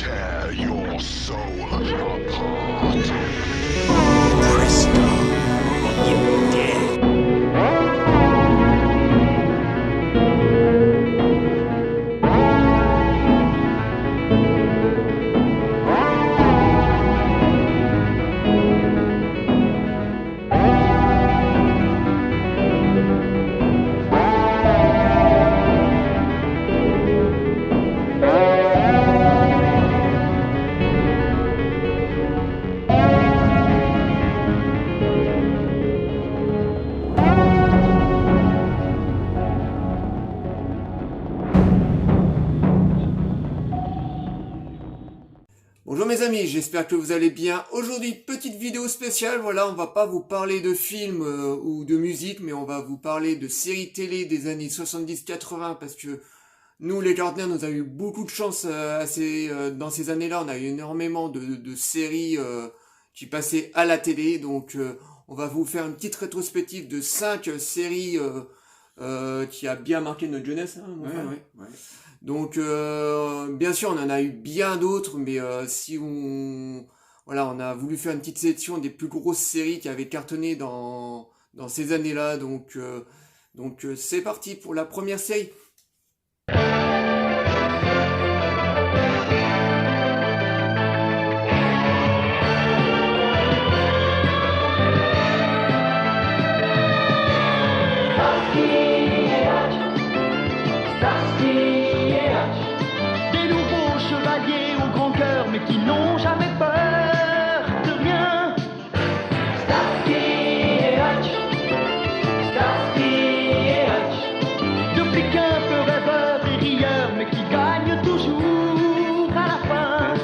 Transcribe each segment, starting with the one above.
tear your soul apart. Presto, you're dead. Bonjour mes amis, j'espère que vous allez bien. Aujourd'hui, petite vidéo spéciale, voilà, on va pas vous parler de films ou de musique, mais on va vous parler de séries télé des années 70-80, parce que nous, les quarantenaires, nous avons eu beaucoup de chance dans ces années-là. On a eu énormément de séries qui passaient à la télé, donc on va vous faire une petite rétrospective de 5 séries qui a bien marqué notre jeunesse. Hein, mon frère. Ouais. Donc, bien sûr, on en a eu bien d'autres, mais voilà, on a voulu faire une petite sélection des plus grosses séries qui avaient cartonné dans ces années-là. Donc, c'est parti pour la première série. Qui n'ont jamais peur de rien. Starsky et Hutch, Starsky et Hutch, deux flics un peu rêveurs et rieurs, mais qui gagnent toujours à la fin.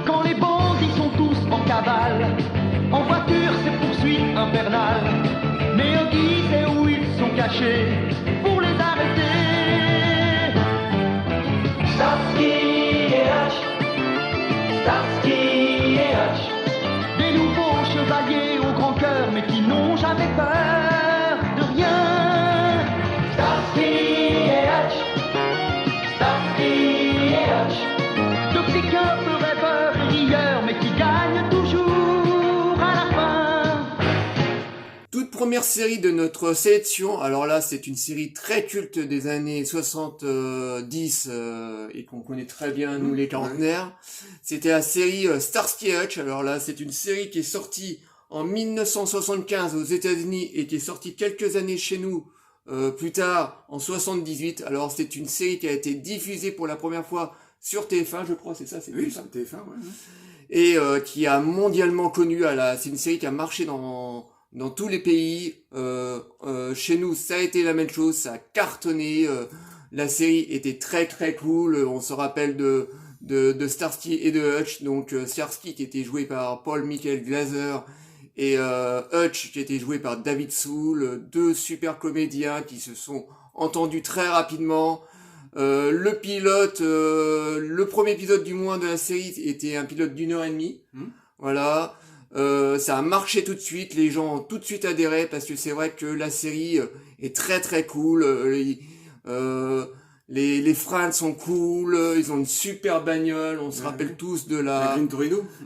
Quand les bandits sont tous en cavale, en voiture c'est poursuite infernale. Mais Huggy sait où ils sont cachés pour les arrêter. Starsky et Hutch, Starsky et Hutch, des nouveaux chevaliers au grand cœur, mais qui n'ont jamais peur de rien. Starsky et Hutch, Starsky et Hutch, deux flics un peu rêveurs et rieurs, mais qui gagnent toujours à la fin. Toute première série de notre sélection, alors là c'est une série très culte des années 70 et qu'on connaît très bien nous les quarantenaires. C'était la série Starsky et Hutch. Alors là c'est une série qui est sortie en 1975 aux États-Unis et qui est sortie quelques années chez nous plus tard en 78. Alors c'est une série qui a été diffusée pour la première fois sur TF1, je crois, c'est ça, c'est Oui, TF1. c'est TF1, ouais. Et qui a mondialement connu c'est une série qui a marché dans tous les pays. Chez nous, ça a été la même chose, ça a cartonné. La série était très très cool. On se rappelle de Starsky et de Hutch. Donc Starsky qui était joué par Paul Michael Glaser et Hutch qui était joué par David Soul, deux super comédiens qui se sont entendus très rapidement. Le pilote, le premier épisode du moins de la série était un pilote d'1h30. Voilà. Ça a marché tout de suite, les gens ont tout de suite adhéré parce que c'est vrai que la série est très très cool. Les Frans sont cool, ils ont une super bagnole, on se rappelle tous de la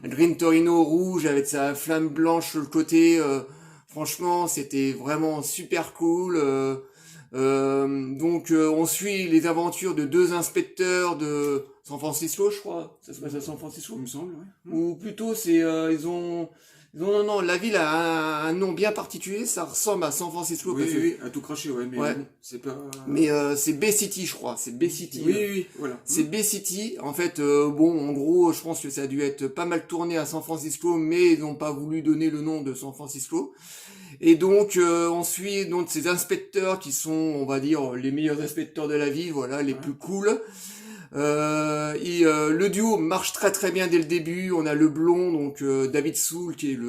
Green Torino rouge avec sa flamme blanche sur le côté. Franchement, c'était vraiment super cool. Donc on suit les aventures de deux inspecteurs de San Francisco, je crois. Ça se passe à San Francisco, il me semble, ouais. Ou plutôt c'est non, la ville a un nom bien particulier, ça ressemble à San Francisco. Oui, à tout cracher, ouais, mais ouais. Bon, c'est pas... Mais c'est Bay City, je crois, c'est Bay City. Oui, voilà. C'est Bay City, en fait, en gros, je pense que ça a dû être pas mal tourné à San Francisco, mais ils n'ont pas voulu donner le nom de San Francisco. Et donc, on suit donc ces inspecteurs qui sont, on va dire, les meilleurs inspecteurs de la ville, voilà, les plus cool. Le duo marche très très bien dès le début. On a le blond, donc David Soul, qui est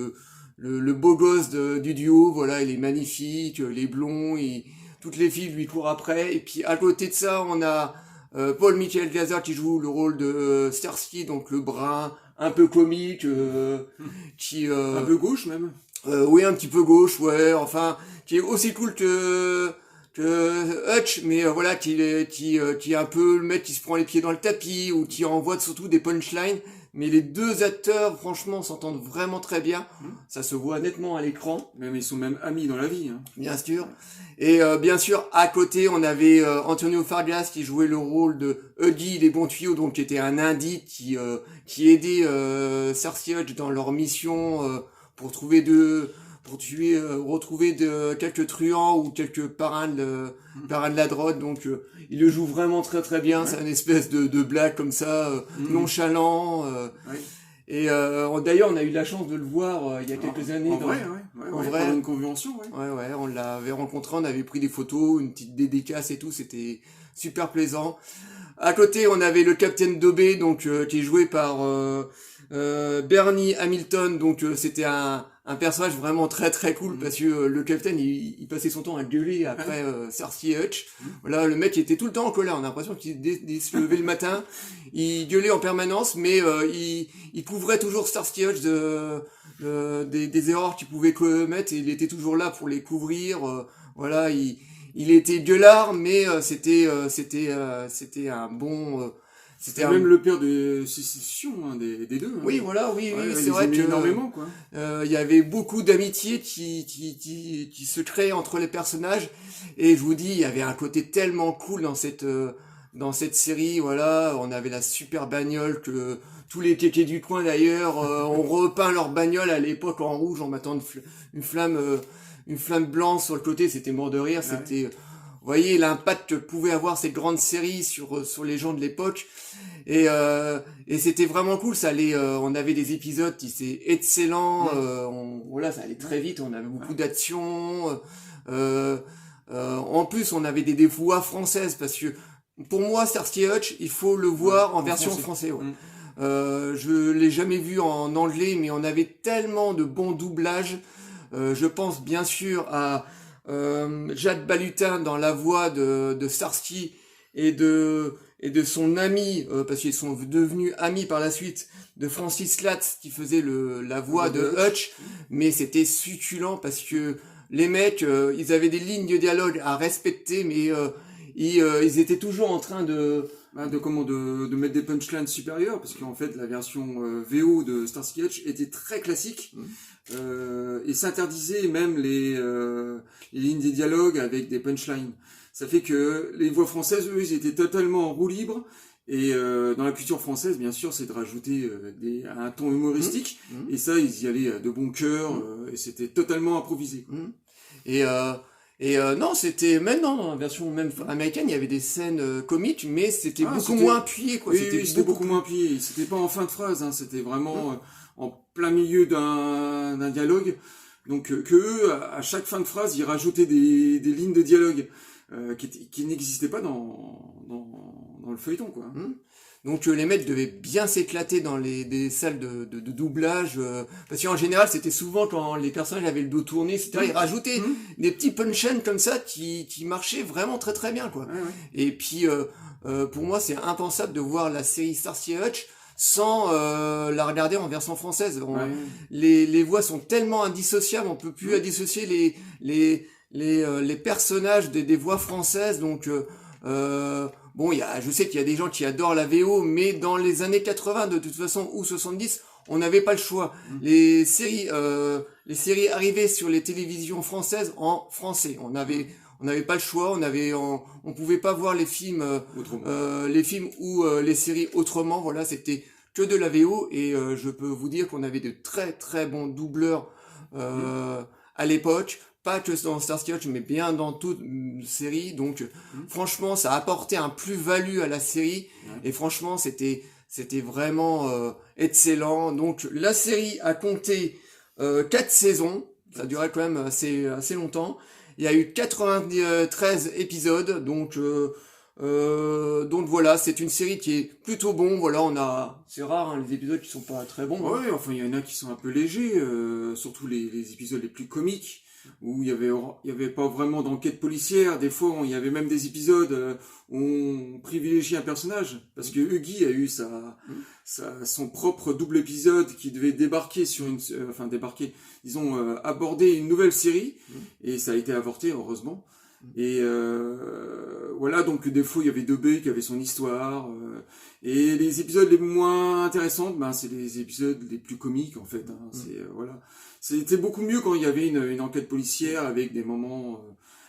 le beau gosse du duo. Voilà, il est magnifique. Les blonds, toutes les filles lui courent après. Et puis à côté de ça, on a Paul Michael Glaser qui joue le rôle de Starsky, donc le brun, un peu comique, qui un peu gauche même. Oui, un petit peu gauche, ouais. Enfin, qui est aussi cool que que Hutch, mais voilà, qui est un peu le mec qui se prend les pieds dans le tapis, ou qui envoie surtout des punchlines. Mais les deux acteurs, franchement, s'entendent vraiment très bien. Ça se voit nettement à l'écran. Même, ils sont même amis dans la vie. Hein. Bien sûr. Et bien sûr, à côté, on avait Antonio Fargas qui jouait le rôle de Huggy les bons tuyaux, donc qui était un indie qui aidait Cersei Hutch dans leur mission pour retrouver quelques truands ou quelques parrains de la drogue. Donc il le joue vraiment très très bien. Ouais. C'est une espèce de blague comme ça, nonchalant. Ouais. Et d'ailleurs, on a eu la chance de le voir il y a quelques années. En vrai, pendant une convention. Ouais, on l'avait rencontré, on avait pris des photos, une petite dédicace et tout, c'était super plaisant. À côté, on avait le Capitaine Dobé, donc qui est joué par Bernie Hamilton, donc c'était un personnage vraiment très très cool parce que le capitaine il passait son temps à gueuler après Cersei Hutch. Voilà, le mec était tout le temps en colère, on a l'impression qu'il se levait le matin, il gueulait en permanence, mais il couvrait toujours Cersei Hutch des erreurs qu'il pouvait commettre, et il était toujours là pour les couvrir. Voilà, il était gueulard, mais c'était un bon c'était même le père de sécession des deux. Hein. Oui, voilà, oui, c'est vrai que énormément quoi. Il y avait beaucoup d'amitié qui se créait entre les personnages, et je vous dis, il y avait un côté tellement cool dans cette série. Voilà, on avait la super bagnole que tous les kékés du coin d'ailleurs ont repeint leur bagnole à l'époque en rouge en mettant une flamme blanche sur le côté. C'était mort de rire. Ouais. C'était vous voyez l'impact que pouvaient avoir ces grandes séries sur les gens de l'époque, et c'était vraiment cool. Ça allait, on avait des épisodes qui étaient excellents. Voilà, ça allait très vite. On avait beaucoup d'action. En plus, on avait des voix françaises parce que pour moi, Cersei Hutch, il faut le voir en version française. Ouais. Je l'ai jamais vu en anglais, mais on avait tellement de bons doublages. Je pense bien sûr à Jade Balutin dans la voix de Cersei et de son ami, parce qu'ils sont devenus amis par la suite, de Francis Latz qui faisait la voix de Hutch. Mais c'était succulent parce que les mecs, ils avaient des lignes de dialogue à respecter, mais ils étaient toujours en train de mettre des punchlines supérieures, parce qu'en fait la version VO de Cersei Hutch était très classique. Et s'interdisait même les lignes des dialogues avec des punchlines. Ça fait que les voix françaises, eux, ils étaient totalement en roue libre. Et dans la culture française, bien sûr, c'est de rajouter un ton humoristique. Et ça, ils y allaient de bon cœur. Et c'était totalement improvisé. Et non, c'était maintenant dans la version même américaine, il y avait des scènes comiques, mais c'était beaucoup moins appuyé, quoi. Oui, c'était beaucoup moins appuyé. C'était pas en fin de phrase, hein, c'était vraiment en plein milieu d'un dialogue. Donc que eux, à chaque fin de phrase, ils rajoutaient des lignes de dialogue qui n'existaient pas dans le feuilleton, quoi. Donc les mecs devaient bien s'éclater dans des salles de doublage, parce qu'en général c'était souvent quand les personnages avaient le dos tourné, etc. Ils rajoutaient des petits punchlines comme ça qui marchaient vraiment très très bien, quoi. Et puis pour moi c'est impensable de voir la série Cersei Hutch sans la regarder en version française. Les voix sont tellement indissociables, on peut plus dissocier les personnages des voix françaises. Donc bon, je sais qu'il y a des gens qui adorent la VO, mais dans les années 80 de toute façon, ou 70, on n'avait pas le choix. Les séries arrivaient sur les télévisions françaises en français. On n'avait pas le choix. On pouvait pas voir les films ou les séries autrement. Voilà, c'était que de la VO, et je peux vous dire qu'on avait de très très bons doubleurs à l'époque. Pas que dans Cersei Hutch, mais bien dans toute série. Donc, franchement, ça a apporté un plus-value à la série. Et franchement, c'était vraiment excellent. Donc, la série a compté 4 saisons. Ça durait quand même assez longtemps. Il y a eu 93 épisodes. Donc voilà, c'est une série qui est plutôt bon. Voilà, c'est rare, hein, les épisodes qui sont pas très bons. Ouais, enfin, il y en a qui sont un peu légers, surtout les épisodes les plus comiques, où il y avait pas vraiment d'enquête policière. Des fois, il y avait même des épisodes où on privilégiait un personnage, parce que Huggy a eu son propre double épisode qui devait débarquer aborder une nouvelle série, et ça a été avorté, heureusement. Et voilà, donc des fois il y avait 2B qui avait son histoire. Et les épisodes les moins intéressants, ben c'est les épisodes les plus comiques en fait. Hein. C'est voilà, c'était beaucoup mieux quand il y avait une enquête policière avec des moments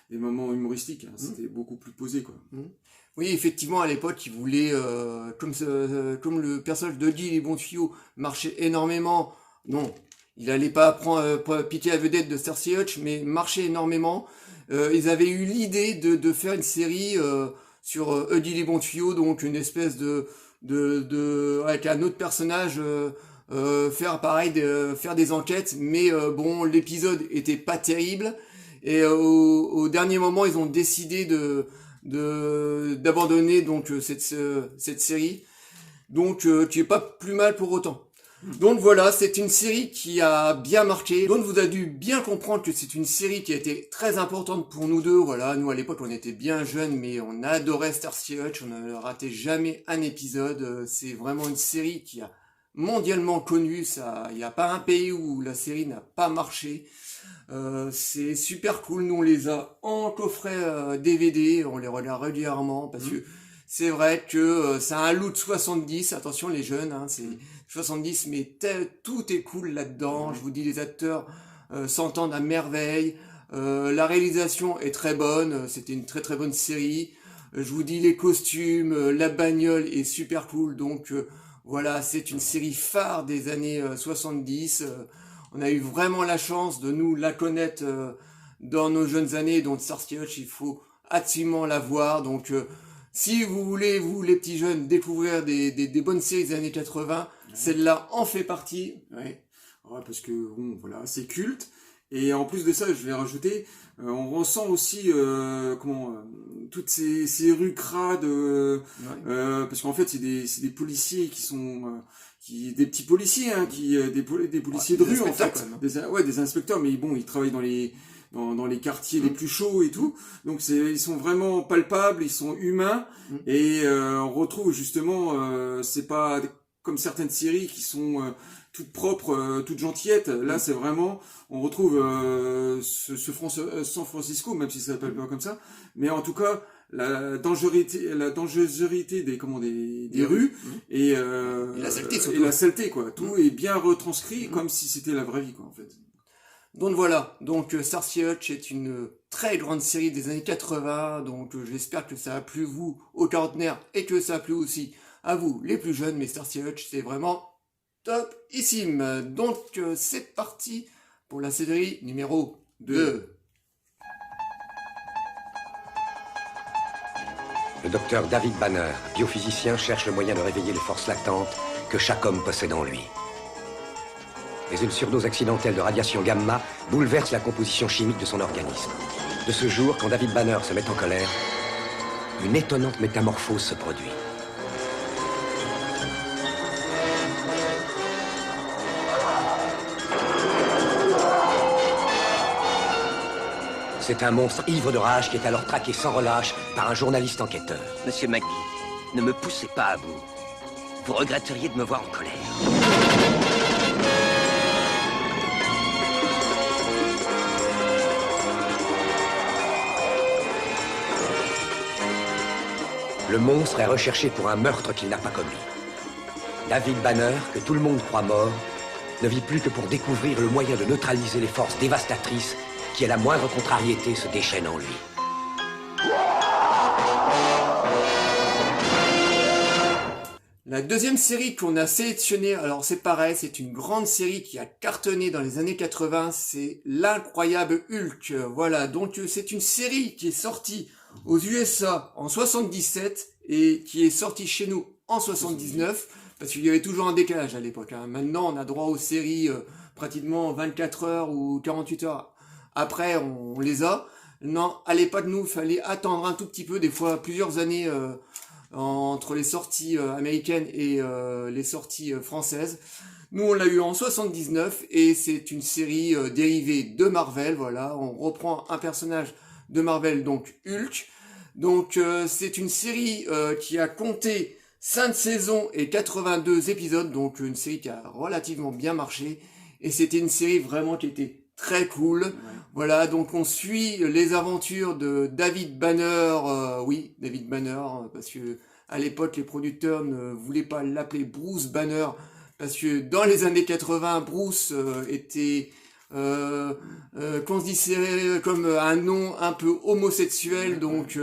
humoristiques. Hein. C'était beaucoup plus posé quoi. Oui, effectivement, à l'époque, ils voulaient, comme le personnage de Guy les bons tuyaux marchait énormément. Non, il allait pas piquer la vedette de Starsky Hutch, mais marchait énormément. Ils avaient eu l'idée de faire une série sur Huggy les bons tuyaux, donc une espèce de avec un autre personnage faire pareil, faire des enquêtes, mais bon, l'épisode était pas terrible et au dernier moment ils ont décidé d'abandonner donc cette série, donc qui est pas plus mal pour autant. Donc voilà, c'est une série qui a bien marqué. Donc vous avez dû bien comprendre que c'est une série qui a été très importante pour nous deux. Voilà, nous à l'époque on était bien jeunes, mais on adorait Starsky Hutch, on ne ratait jamais un épisode. C'est vraiment une série qui a mondialement connu. Ça, il n'y a pas un pays où la série n'a pas marché. C'est super cool. Nous on les a en coffret DVD, on les regarde régulièrement parce que c'est vrai que c'est un look 70, attention les jeunes, hein, c'est 70, mais tout est cool là-dedans. Je vous dis, les acteurs s'entendent à merveille. La réalisation est très bonne, c'était une très très bonne série. Je vous dis, les costumes, la bagnole est super cool. Donc voilà, c'est une série phare des années 70. On a eu vraiment la chance de nous la connaître dans nos jeunes années. Donc Starsky Hutch, il faut absolument la voir. Donc si vous voulez, vous les petits jeunes, découvrir des bonnes séries des années 80, celle-là en fait partie. Ouais, parce que bon, voilà, c'est culte. Et en plus de ça, je vais rajouter, on ressent aussi toutes ces rues crades, parce qu'en fait c'est des policiers qui sont des petits policiers, hein, des policiers de rue en fait, des inspecteurs, mais bon, ils travaillent dans les quartiers les plus chauds et tout. Donc ils sont vraiment palpables, ils sont humains, et on retrouve justement, c'est pas comme certaines séries qui sont toutes propres, toutes gentillettes. Là, c'est vraiment, on retrouve San Francisco, même si ça s'appelle pas comme ça, mais en tout cas la dangerosité des rues et la saleté surtout. Et la saleté quoi. Tout est bien retranscrit comme si c'était la vraie vie quoi en fait. Donc voilà, donc Starsky Hutch est une très grande série des années 80, donc j'espère que ça a plu vous aux quarantenaires et que ça a plu aussi à vous les plus jeunes, mais Starsky Hutch c'est vraiment topissime. Donc c'est parti pour la série numéro 2. Le docteur David Banner, biophysicien, cherche le moyen de réveiller les forces latentes que chaque homme possède en lui. Mais une surdose accidentelle de radiation gamma bouleverse la composition chimique de son organisme. De ce jour, quand David Banner se met en colère, une étonnante métamorphose se produit. C'est un monstre ivre de rage qui est alors traqué sans relâche par un journaliste enquêteur. Monsieur McGee, ne me poussez pas à bout. Vous regretteriez de me voir en colère. Le monstre est recherché pour un meurtre qu'il n'a pas commis. David Banner, que tout le monde croit mort, ne vit plus que pour découvrir le moyen de neutraliser les forces dévastatrices qui, à la moindre contrariété, se déchaînent en lui. La deuxième série qu'on a sélectionnée, alors c'est pareil, c'est une grande série qui a cartonné dans les années 80, c'est l'incroyable Hulk. Voilà, donc c'est une série qui est sortie aux USA en 77 et qui est sortie chez nous en 79, parce qu'il y avait toujours un décalage à l'époque. Hein. Maintenant, on a droit aux séries pratiquement 24 heures ou 48 heures. Après, on les a. Non, à l'époque, nous, il fallait attendre un tout petit peu, des fois plusieurs années entre les sorties américaines et les sorties françaises. Nous, on l'a eu en 79 et c'est une série dérivée de Marvel. Voilà, on reprend un personnage de Marvel, donc Hulk. Donc, c'est une série qui a compté 5 saisons et 82 épisodes, donc une série qui a relativement bien marché. Et c'était une série vraiment qui était très cool. Voilà, donc on suit les aventures de David Banner, oui, David Banner, parce que à l'époque les producteurs ne voulaient pas l'appeler Bruce Banner, parce que dans les années 80, Bruce était considéré comme un nom un peu homosexuel, donc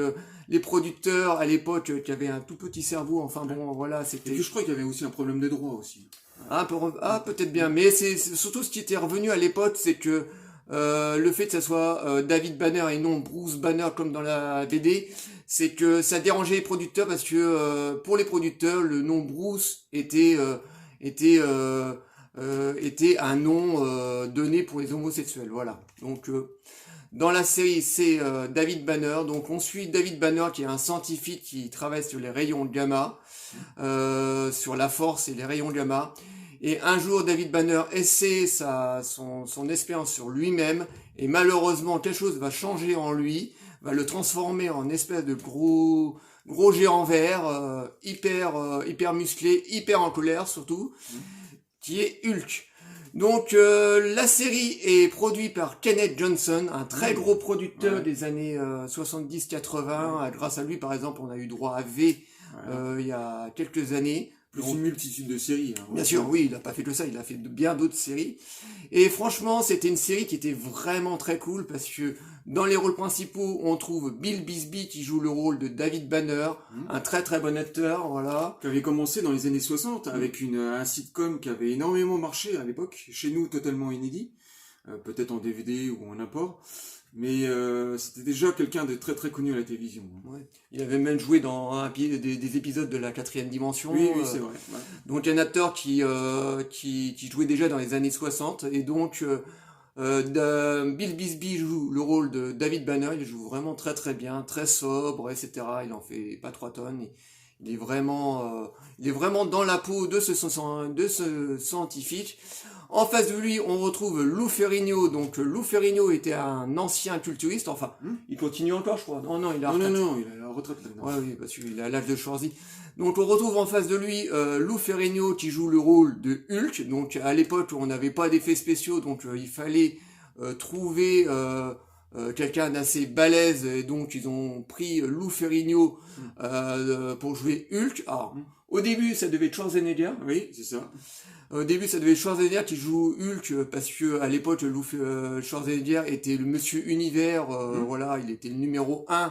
les producteurs à l'époque qui avaient un tout petit cerveau, enfin bon, voilà, Et c'était... puis je crois qu'il y avait aussi un problème des droits aussi. Peut-être bien, mais c'est surtout ce qui était revenu à l'époque, c'est que le fait que ça soit David Banner et non Bruce Banner comme dans la BD, c'est que ça dérangeait les producteurs parce que pour les producteurs, le nom Bruce était un nom donné pour les homosexuels. Voilà. Donc dans la série, c'est David Banner. Donc on suit David Banner qui est un scientifique qui travaille sur les rayons gamma, sur la force et les rayons gamma. Et un jour, David Banner essaie son expérience sur lui-même, et malheureusement, quelque chose va changer en lui, va le transformer en espèce de gros géant vert, hyper musclé, hyper en colère surtout, qui est Hulk. Donc la série est produite par Kenneth Johnson, un très gros producteur des années 70-80. Grâce à lui, par exemple, on a eu droit à V il y a quelques années. Plus une multitude de séries. Hein, bien sûr, oui, il a pas fait que ça, il a fait bien d'autres séries. Et franchement, c'était une série qui était vraiment très cool parce que dans les rôles principaux, on trouve Bill Bixby qui joue le rôle de David Banner, un très très bon acteur, voilà. Qui avait commencé dans les années 60 avec un sitcom qui avait énormément marché à l'époque, chez nous totalement inédit, peut-être en DVD ou en import. Mais c'était déjà quelqu'un de très très connu à la télévision. Ouais. Il avait même joué dans des épisodes de la 4e dimension. Oui, c'est vrai. Ouais. Donc un acteur qui jouait déjà dans les années 60. Et donc Bill Bixby joue le rôle de David Banner. Il joue vraiment très très bien, très sobre, etc. Il en fait pas 3 tonnes. Il est vraiment dans la peau de ce scientifique. En face de lui, on retrouve Lou Ferrigno. Donc Lou Ferrigno était un ancien culturiste. Enfin, il continue encore, je crois. Non, il a non, il a la retraite maintenant. Ouais, oui, parce qu'il a l'âge de Schwarzy. Donc on retrouve en face de lui Lou Ferrigno qui joue le rôle de Hulk. Donc à l'époque, on n'avait pas d'effets spéciaux, donc il fallait trouver quelqu'un d'assez balèze. Et donc ils ont pris Lou Ferrigno pour jouer Hulk. Alors, au début, ça devait être Schwarzenegger. Oui, c'est ça. Au début, ça devait être Schwarzenegger qui joue Hulk parce que à l'époque, Schwarzenegger était le Monsieur Univers. Voilà, il était le numéro 1.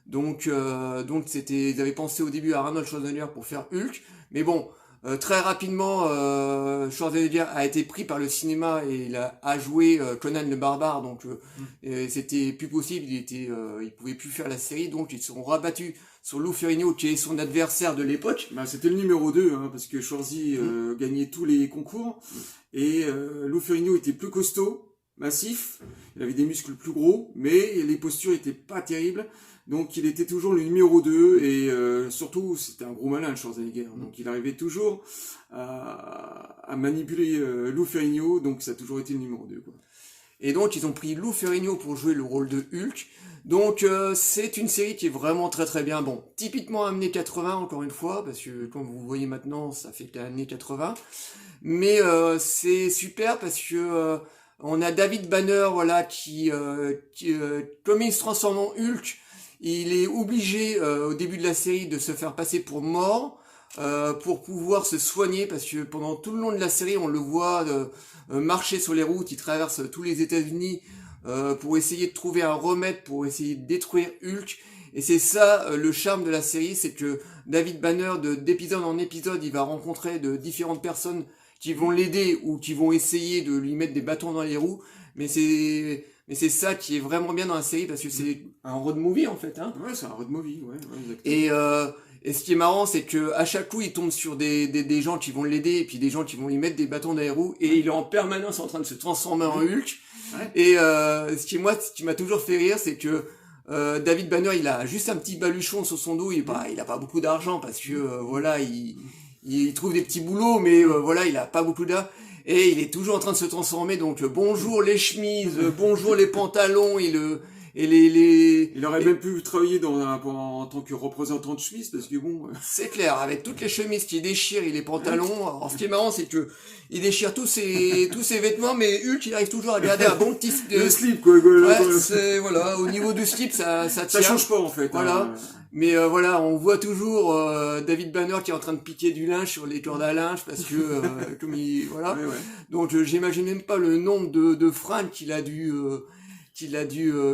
Donc ils avaient pensé au début à Arnold Schwarzenegger pour faire Hulk. Mais bon, très rapidement, Schwarzenegger a été pris par le cinéma et il a joué Conan le Barbare. Donc c'était plus possible. Il pouvait plus faire la série. Donc ils se sont rabattus sur Lou Ferrigno qui est son adversaire de l'époque. C'était le numéro 2, parce que Schwarzy gagnait tous les concours, et Lou Ferrigno était plus costaud, massif, il avait des muscles plus gros, mais les postures étaient pas terribles, donc il était toujours le numéro 2, et surtout c'était un gros malin, Schwarzenegger, donc il arrivait toujours à manipuler Lou Ferrigno, donc ça a toujours été le numéro 2, quoi. Et donc ils ont pris Lou Ferrigno pour jouer le rôle de Hulk. Donc c'est une série qui est vraiment très très bien. Bon, typiquement années 80 encore une fois, parce que comme vous voyez maintenant, ça fait années 80. Mais c'est super parce que on a David Banner, voilà, qui comme il se transforme en Hulk, il est obligé au début de la série de se faire passer pour mort. Pour pouvoir se soigner, parce que pendant tout le long de la série, on le voit marcher sur les routes, il traverse tous les États-Unis pour essayer de trouver un remède, pour essayer de détruire Hulk. Et c'est ça le charme de la série, c'est que David Banner, d'épisode en épisode, il va rencontrer de différentes personnes qui vont l'aider ou qui vont essayer de lui mettre des bâtons dans les roues. Mais c'est ça qui est vraiment bien dans la série, parce que c'est un road movie en fait. Hein. Ouais, c'est un road movie, ouais, exactement. Et ce qui est marrant, c'est que à chaque coup, il tombe sur des gens qui vont l'aider, et puis des gens qui vont lui mettre des bâtons dans les roues, et il est en permanence en train de se transformer en Hulk. Ouais. Et ce qui m'a toujours fait rire, c'est que David Banner, il a juste un petit baluchon sur son dos, il a pas beaucoup d'argent, parce que voilà, il trouve des petits boulots, mais voilà, il a pas beaucoup d'argent. Et il est toujours en train de se transformer, donc bonjour les chemises, bonjour les pantalons, et Et les... Il aurait même pu travailler en tant que représentant de Suisse, parce que bon... C'est clair, avec toutes les chemises qui déchirent et les pantalons. Alors, ce qui est marrant, c'est que il déchire tous ses vêtements, mais Hulk, il arrive toujours à garder un bon petit... Le slip, quoi. Ouais, voilà, au niveau du slip, ça tient. Ça change pas, en fait. Voilà. Hein. Mais voilà, on voit toujours David Banner qui est en train de piquer du linge sur les cordes à linge parce que comme il voilà. Ouais. Donc j'imagine même pas le nombre de fringues qu'il a dû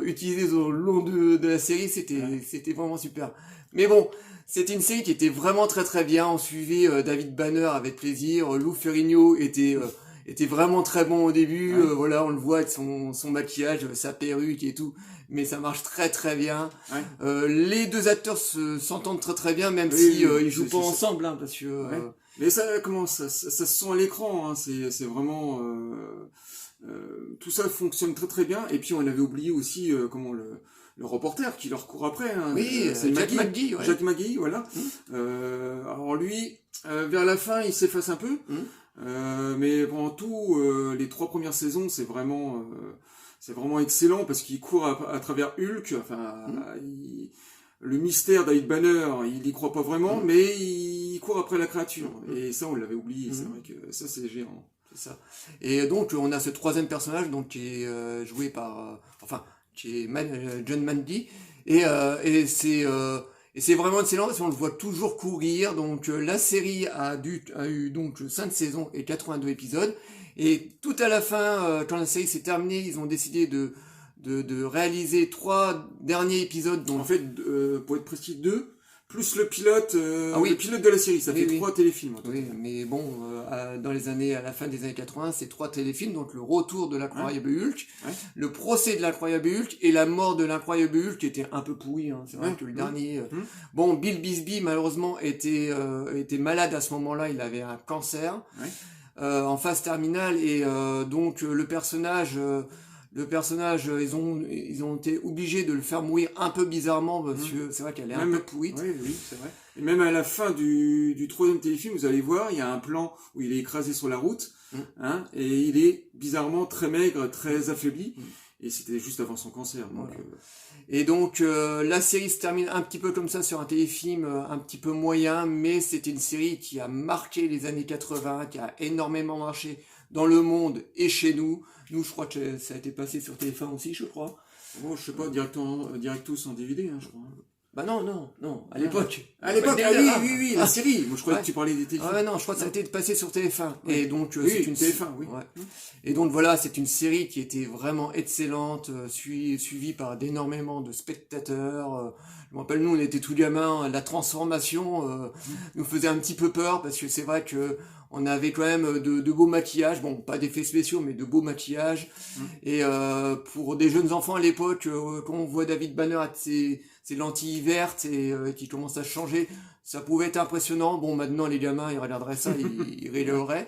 utiliser au long de la série. C'était vraiment super. Mais bon, c'était une série qui était vraiment très très bien. On suivait David Banner avec plaisir. Lou Ferrigno était vraiment très bon au début. Voilà, on le voit avec son maquillage, sa perruque et tout. Mais ça marche très très bien. Ouais. Les deux acteurs s'entendent très très bien, même si ils jouent pas ensemble, hein, parce que. Mais ça se sent à l'écran. Hein, c'est vraiment tout ça fonctionne très très bien. Et puis on avait oublié aussi le reporter qui leur court après. Hein. Oui, c'est Jack McGee. Ouais. Jack McGee, voilà. Alors lui, vers la fin, il s'efface un peu. Mais pendant tout, les 3 premières saisons, c'est vraiment excellent parce qu'il court à travers Hulk. Enfin, le mystère David Banner, il y croit pas vraiment, mais il court après la créature. Et ça, on l'avait oublié. C'est vrai que ça, c'est géant. C'est ça. Et donc, on a ce troisième personnage, donc qui est joué par, qui est John Mandy, et c'est vraiment excellent parce qu'on le voit toujours courir. Donc la série a eu donc 5 saisons et 82 épisodes. Et tout à la fin, quand la série s'est terminée, ils ont décidé de réaliser 3 derniers épisodes. Donc en fait, pour être précis, 2 plus le pilote, le pilote de la série, ça fait 3 téléfilms. Oui, mais bon, à la fin des années 80, c'est 3 téléfilms, donc le retour de l'incroyable Hulk, le procès de l'incroyable Hulk et la mort de l'incroyable Hulk qui était un peu pourri, hein. C'est vrai que le dernier, bon, Bill Bisbee malheureusement était malade à ce moment-là, il avait un cancer en phase terminale et donc le personnage, ils ont été obligés de le faire mourir un peu bizarrement parce que c'est vrai qu'elle est un peu pourrite. Oui, c'est vrai. Et même à la fin du 3e téléfilm, vous allez voir, il y a un plan où il est écrasé sur la route, hein, et il est bizarrement très maigre, très affaibli. Et c'était juste avant son cancer. Donc, voilà. Et donc la série se termine un petit peu comme ça sur un téléfilm un petit peu moyen, mais c'était une série qui a marqué les années 80, qui a énormément marché dans le monde et chez nous. Nous, je crois que ça a été passé sur TF1 aussi, je crois. Oh, je sais pas, directos en DVD, hein, je crois. Bah non, à l'époque. À l'époque, oui, la série. Moi, je croyais que tu parlais des téléfilms. Ah ouais, non, je crois que ça a été passé sur TF1. Et donc, c'est une TF1, oui. Ouais. Et donc, voilà, c'est une série qui était vraiment excellente, suivie par d'énormément de spectateurs. Je me rappelle, nous, on était tout gamins, la transformation nous faisait un petit peu peur, parce que c'est vrai que on avait quand même de beaux maquillages, bon, pas d'effets spéciaux, mais de beaux maquillages. Et pour des jeunes enfants à l'époque, quand on voit David Banner avec ses lentilles vertes et qui commence à changer, ça pouvait être impressionnant. Bon, maintenant, les gamins, ils regarderaient ça, ils rigoleraient.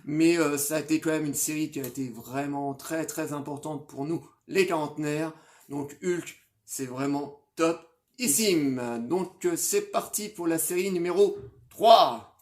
Mais ça a été quand même une série qui a été vraiment très, très importante pour nous, les quarantenaires. Donc, Hulk, c'est vraiment topissime. Donc, c'est parti pour la série numéro 3.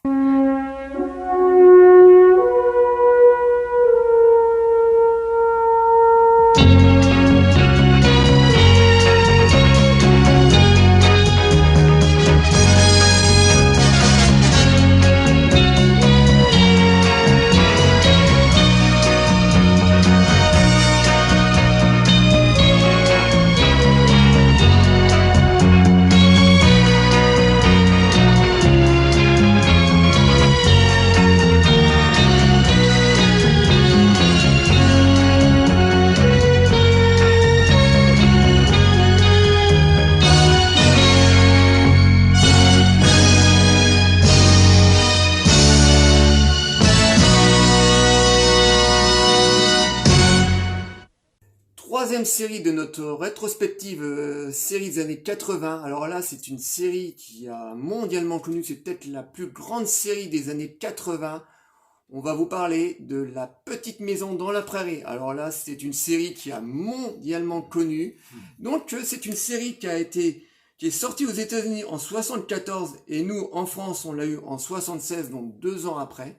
Troisième série de notre rétrospective série des années 80. Alors là, c'est une série qui a mondialement connu, c'est peut-être la plus grande série des années 80. On va vous parler de La Petite Maison dans la Prairie. Alors là, c'est une série qui a mondialement connu. Donc c'est une série qui est sortie aux États-Unis en 74 et nous, en France, on l'a eu en 76, donc 2 ans après.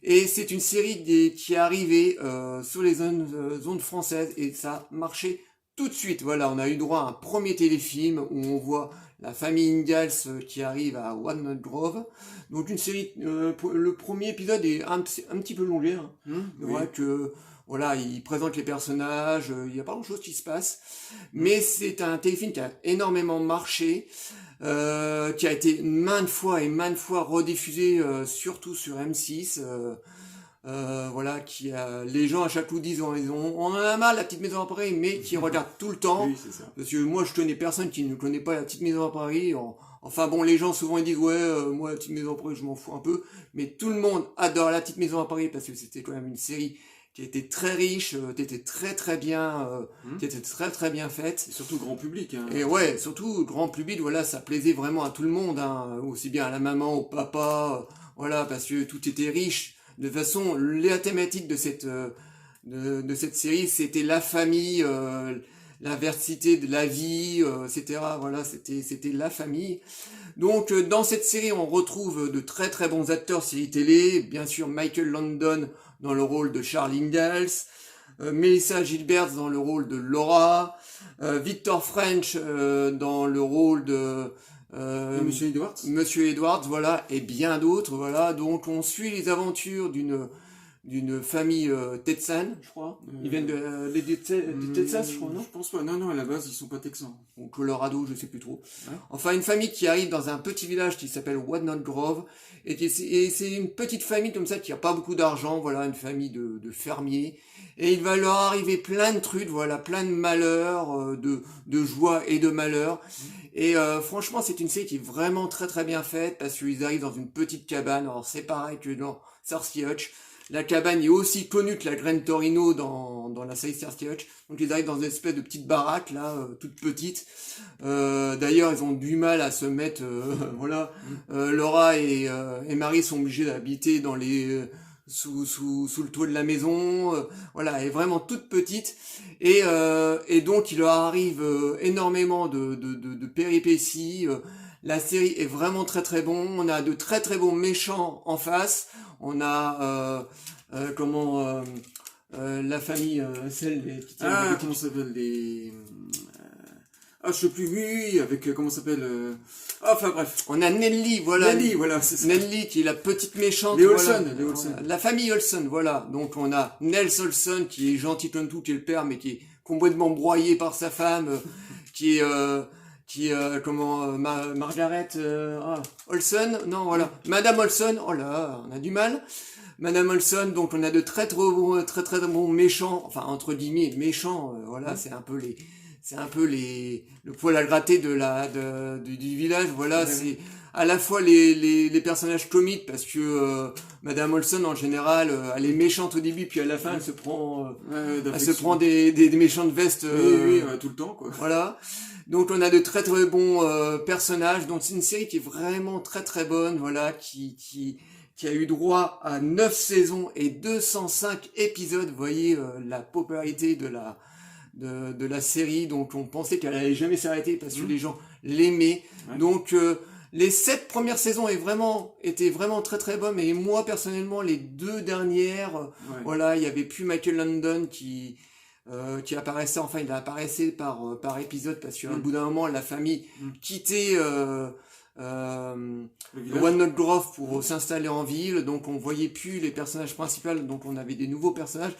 Et c'est une série qui est arrivée sur les zones françaises et ça marchait tout de suite, voilà, on a eu droit à un premier téléfilm où on voit la famille Ingalls qui arrive à Walnut Grove. Donc une série, le premier épisode est un petit peu longué. Hein. C'est vrai que voilà, il présente les personnages, il n'y a pas grand chose qui se passe, mais c'est un téléfilm qui a énormément marché, qui a été maintes fois rediffusé, surtout sur M6. Voilà, les gens à chaque coup disent on en a marre la petite maison à Paris, mais qui regardent tout le temps. Oui, c'est ça. Parce que moi je connais personne qui ne connaît pas la petite maison à Paris. Enfin bon, les gens souvent ils disent moi la petite maison à Paris je m'en fous un peu, mais tout le monde adore la petite maison à Paris parce que c'était quand même une série qui était très riche, qui était très bien faite. Et surtout grand public. Hein. Et ouais, surtout grand public, voilà, ça plaisait vraiment à tout le monde, hein, aussi bien à la maman, au papa, voilà, parce que tout était riche. De toute façon, la thématique de cette série, c'était la famille, l'inversité de la vie, etc. Voilà, c'était la famille. Donc, dans cette série, on retrouve de très bons acteurs série télé. Bien sûr, Michael Landon dans le rôle de Charles Ingalls, Melissa Gilbert dans le rôle de Laura, Victor French dans le rôle de Monsieur Edwards. Monsieur Edwards, voilà, et bien d'autres, voilà. Donc on suit les aventures d'une famille texane, je crois. Ils viennent de Texas, je crois, non? Je pense pas. Non, à la base, ils sont pas texans. Ou Colorado, je sais plus trop. Ouais. Enfin, une famille qui arrive dans un petit village qui s'appelle Walnut Grove, et c'est une petite famille comme ça qui a pas beaucoup d'argent, voilà, une famille de fermiers, et il va leur arriver plein de trucs, voilà, plein de malheurs, de joie et de malheurs. Et franchement, c'est une série qui est vraiment très bien faite, parce qu'ils arrivent dans une petite cabane. Alors c'est pareil que dans Starsky Hutch. La cabane est aussi connue que la Graine Torino dans la série Starsky Hutch. Donc ils arrivent dans une espèce de petite baraque là, toute petite. D'ailleurs, ils ont du mal à se mettre. Voilà. Laura et Marie sont obligés d'habiter dans les sous le toit de la maison. Voilà, elle est vraiment toute petite. Et donc il leur arrive énormément de péripéties. La série est vraiment très bon. On a de très bons méchants en face. On a la famille celle qui comment ça s'appelle les je sais plus. Oui, avec comment ça s'appelle enfin bref. On a Nelly, voilà. Nelly, voilà, c'est ça. Nelly qui est la petite méchante. Les voilà. Olsen, les Olsen. La famille Olsen, voilà. Donc on a Nels Olsen qui est gentil comme tout, qui est le père, mais qui est complètement broyé par sa femme, qui est Margaret Olsen, non, voilà, Madame Olsen, oh là, on a du mal. Madame Olsen, donc on a de très bons méchants, enfin entre guillemets méchants, voilà, c'est un peu le poil à gratter du village, voilà, c'est à la fois les personnages comiques parce que Madame Olsen en général elle est méchante au début puis à la fin elle se prend des méchantes vestes oui, tout le temps quoi. Voilà. Donc on a de très bons personnages. Donc c'est une série qui est vraiment très bonne, voilà, qui a eu droit à 9 saisons et 205 épisodes. Vous voyez la popularité de la série. Donc on pensait qu'elle allait jamais s'arrêter parce que les gens l'aimaient. Ouais. Donc les 7 premières saisons étaient vraiment très bonnes, mais moi personnellement les 2 dernières, voilà, il y avait plus Michael Landon qui apparaissait, enfin il apparaissait par épisode parce qu'à bout d'un moment la famille quittait Walnut Grove pour s'installer en ville, donc on voyait plus les personnages principaux, donc on avait des nouveaux personnages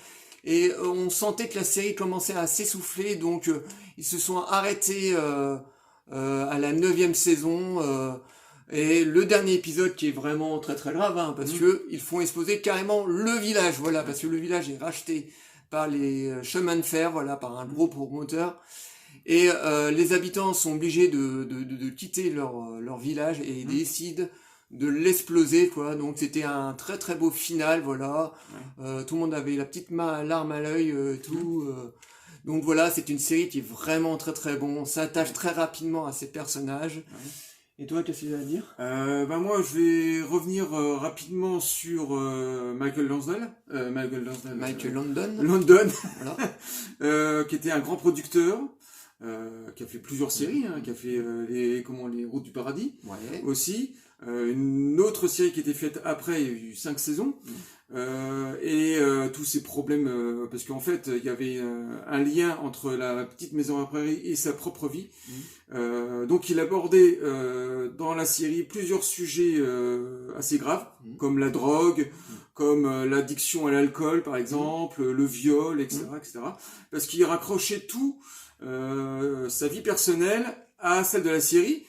et on sentait que la série commençait à s'essouffler, donc ils se sont arrêtés à la 9e saison et le dernier épisode qui est vraiment très grave, hein, parce que ils font exposer carrément le village, voilà, parce que le village est racheté par les chemins de fer, voilà, par un gros promoteur. Et les habitants sont obligés de quitter leur village et décident de l'exploser, quoi. Donc c'était un très beau final, voilà. Tout le monde avait la petite larme à l'œil, donc voilà, c'est une série qui est vraiment très bon. On s'attache très rapidement à ces personnages. Et toi, qu'est-ce que tu as à dire? Moi, je vais revenir rapidement sur Michael Landon. Voilà. Qui était un grand producteur, qui a fait plusieurs séries, hein, qui a fait les Routes du Paradis aussi. Une autre série qui était faite après, il y a eu 5 saisons. Tous ces problèmes, parce qu'en fait, il y avait un lien entre la petite maison à prairie et sa propre vie. Donc il abordait dans la série plusieurs sujets assez graves, comme la drogue, comme l'addiction à l'alcool par exemple, le viol, etc., etc. Parce qu'il raccrochait tout, sa vie personnelle à celle de la série.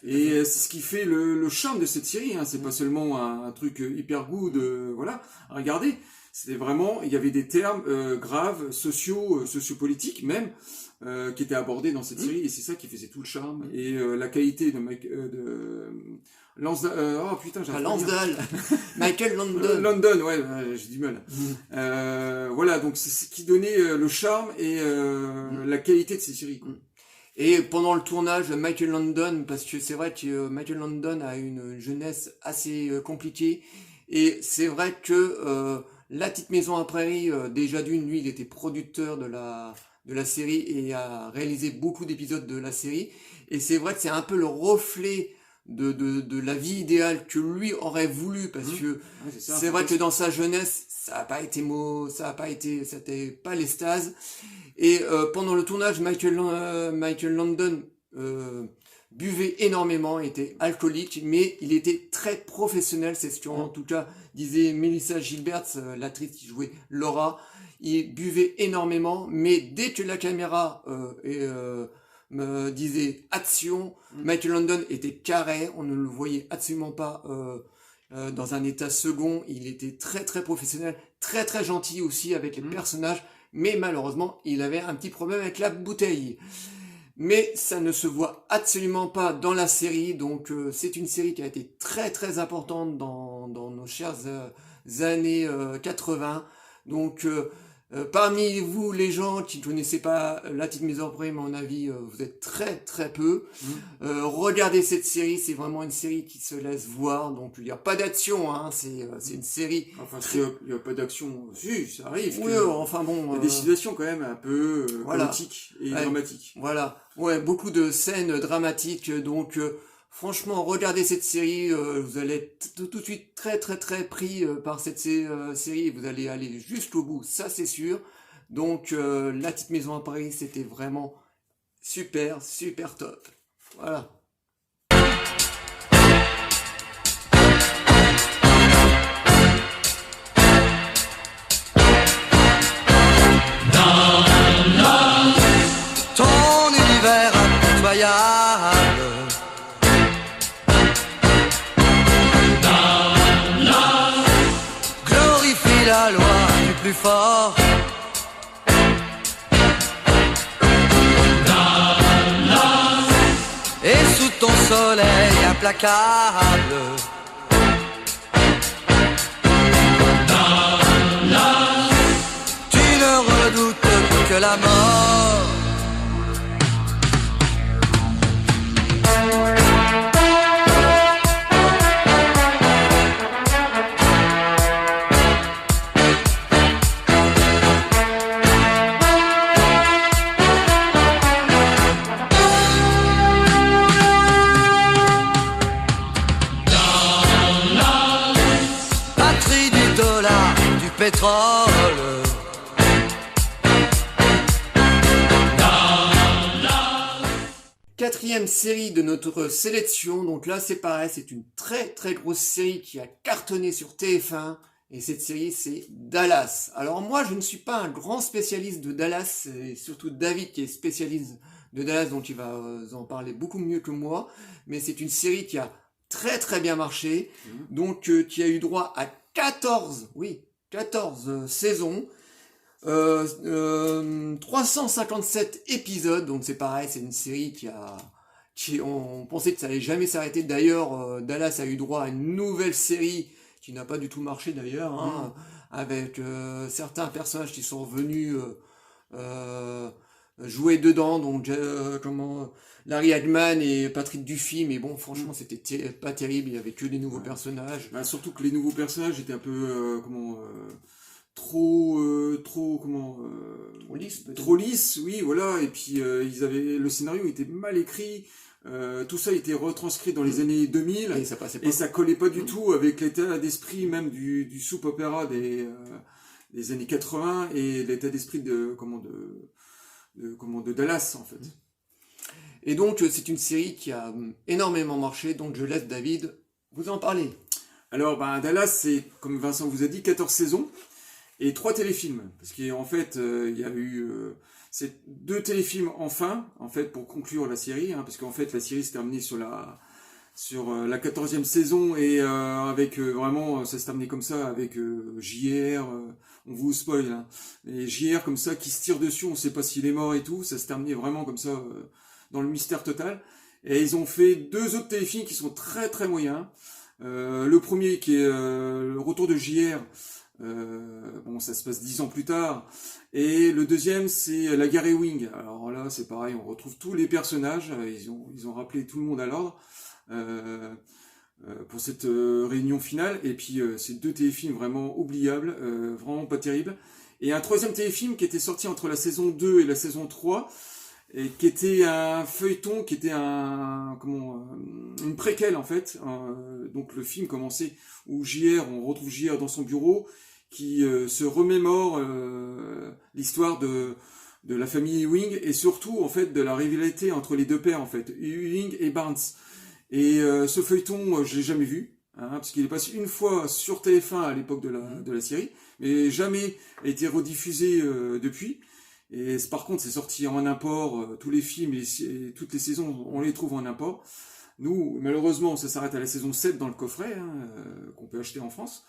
Et c'est ce qui fait le charme de cette série, hein. C'est pas seulement un truc hyper good, voilà, à regarder. C'était vraiment, il y avait des termes graves, sociopolitiques même, qui étaient abordés dans cette série, et c'est ça qui faisait tout le charme. Et la qualité de Lansdale, oh putain, j'arrive pas à dire. Lansdale, Michael Landon. London, ouais, j'ai du mal. Voilà, donc c'est ce qui donnait le charme et la qualité de ces séries, quoi. Et pendant le tournage, Michael Landon, parce que c'est vrai que Michael Landon a une jeunesse assez compliquée, et c'est vrai que La Petite Maison à Prairie, déjà d'une, lui, il était producteur de la série et a réalisé beaucoup d'épisodes de la série, et c'est vrai que c'est un peu le reflet de la vie idéale que lui aurait voulu, parce que c'est vrai que dans sa jeunesse, c'était pas l'extase. Et pendant le tournage, Michael Landon buvait énormément, était alcoolique, mais il était très professionnel. C'est ce qu'en tout cas disait Melissa Gilbert, l'actrice qui jouait Laura. Il buvait énormément, mais dès que la caméra me disait action, Michael Landon était carré, on ne le voyait absolument pas dans un état second. Il était très très professionnel, très très gentil aussi avec les personnages. Mais malheureusement, il avait un petit problème avec la bouteille. Mais ça ne se voit absolument pas dans la série, donc c'est une série qui a été très très importante dans nos chères années 80. Donc parmi vous, les gens qui ne connaissaient pas La Petite Maison à Prairie, à mon avis, vous êtes très très peu. Regardez cette série, c'est vraiment une série qui se laisse voir. Donc il n'y a pas d'action, hein, c'est une série. Enfin, il n'y a pas d'action, si, ça arrive. Oui, enfin bon. Il y a des situations quand même un peu politiques et dramatiques. Voilà, ouais, beaucoup de scènes dramatiques. Donc franchement, regardez cette série, vous allez être tout de suite très très très pris par cette série, et vous allez aller jusqu'au bout, ça c'est sûr. Donc La Petite Maison à Paris, c'était vraiment super, super top. Voilà. Ton univers impitoyable glorifie la loi du plus fort. Et sous ton soleil implacable, tu ne redoutes que la mort. Pétrole. Quatrième série de notre sélection, donc là c'est pareil, c'est une très très grosse série qui a cartonné sur TF1, et cette série c'est Dallas. Alors moi je ne suis pas un grand spécialiste de Dallas, c'est surtout David qui est spécialiste de Dallas, donc il va en parler beaucoup mieux que moi, mais c'est une série qui a très très bien marché, donc qui a eu droit à 14 saisons, 357 épisodes, donc c'est pareil, c'est une série on pensait que ça allait jamais s'arrêter. D'ailleurs, Dallas a eu droit à une nouvelle série qui n'a pas du tout marché d'ailleurs, hein, avec certains personnages qui sont revenus jouer dedans, donc Larry Hagman et Patrick Duffy, mais bon, franchement, c'était pas terrible, il y avait que des nouveaux personnages. Bah, surtout que les nouveaux personnages étaient un peu, trop lisses, peut-être. trop lisses, oui, voilà, et puis le scénario était mal écrit, Tout ça a été retranscrit dans les années 2000 Et ça passait pas. et ça collait pas du tout avec l'état d'esprit même du soap opéra des années 80 et l'état d'esprit de Dallas en fait. Et donc, c'est une série qui a énormément marché, donc je laisse David vous en parler. Alors, Dallas, c'est, comme Vincent vous a dit, 14 saisons et 3 téléfilms. Parce qu'en fait, il y a eu c'est 2 téléfilms enfin, en fait, pour conclure la série, parce qu'en fait, la série s'est terminée sur la 14e saison et avec vraiment, ça s'est terminé comme ça, avec JR, on vous spoil, et JR comme ça, qui se tire dessus, on sait pas s'il est mort et tout, ça s'est terminé vraiment comme ça, dans le mystère total. Et ils ont fait 2 autres téléfilms qui sont très très moyens. Le premier qui est le retour de JR, ça se passe 10 ans plus tard, et le deuxième c'est la Gary Wing. Alors là c'est pareil, on retrouve tous les personnages, ils ont rappelé tout le monde à l'ordre pour cette réunion finale, et puis c'est 2 téléfilms vraiment oubliables, vraiment pas terribles, et un troisième téléfilm qui était sorti entre la saison 2 et la saison 3, et qui était un feuilleton, qui était une préquelle en fait. Donc le film commençait où on retrouve JR dans son bureau, qui se remémore l'histoire de la famille Ewing, et surtout en fait de la rivalité entre les 2 pères en fait, Ewing et Barnes. Et ce feuilleton, je l'ai jamais vu, parce qu'il est passé une fois sur TF1 à l'époque de la série, mais jamais a été rediffusé depuis. Et par contre, c'est sorti en import, tous les films et toutes les saisons, on les trouve en import. Nous, malheureusement, ça s'arrête à la saison 7 dans le coffret, qu'on peut acheter en France.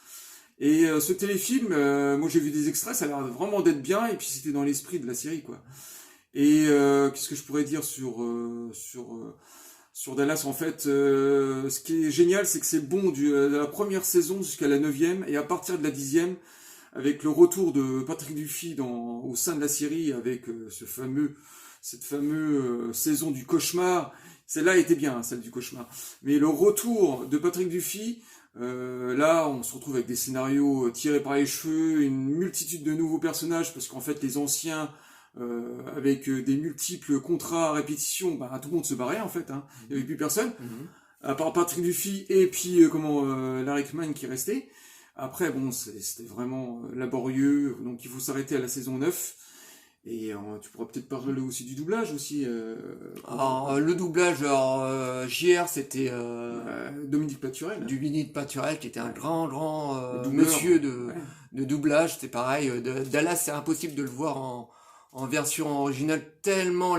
Et ce téléfilm, moi j'ai vu des extraits, ça a l'air vraiment d'être bien, et puis c'était dans l'esprit de la série, quoi. Et qu'est-ce que je pourrais dire sur Dallas, en fait, ce qui est génial, c'est que c'est bon de la première saison jusqu'à la 9e, et à partir de la 10e, avec le retour de Patrick Duffy au sein de la série, avec cette fameuse saison du cauchemar. Celle-là était bien, celle du cauchemar. Mais le retour de Patrick Duffy, là, on se retrouve avec des scénarios tirés par les cheveux, une multitude de nouveaux personnages, parce qu'en fait, les anciens, avec des multiples contrats à répétition, tout le monde se barrait, en fait. Il n'y avait plus personne, à part Patrick Duffy et puis Larry Kman qui restait. Après, c'était vraiment laborieux, donc il faut s'arrêter à la saison 9. Et tu pourras peut-être parler aussi du doublage aussi. Alors, le doublage, JR, c'était Dominique Paturel. Dominique Paturel, qui était un grand monsieur de doublage. C'est pareil, Dallas, c'est impossible de le voir en version originale, tellement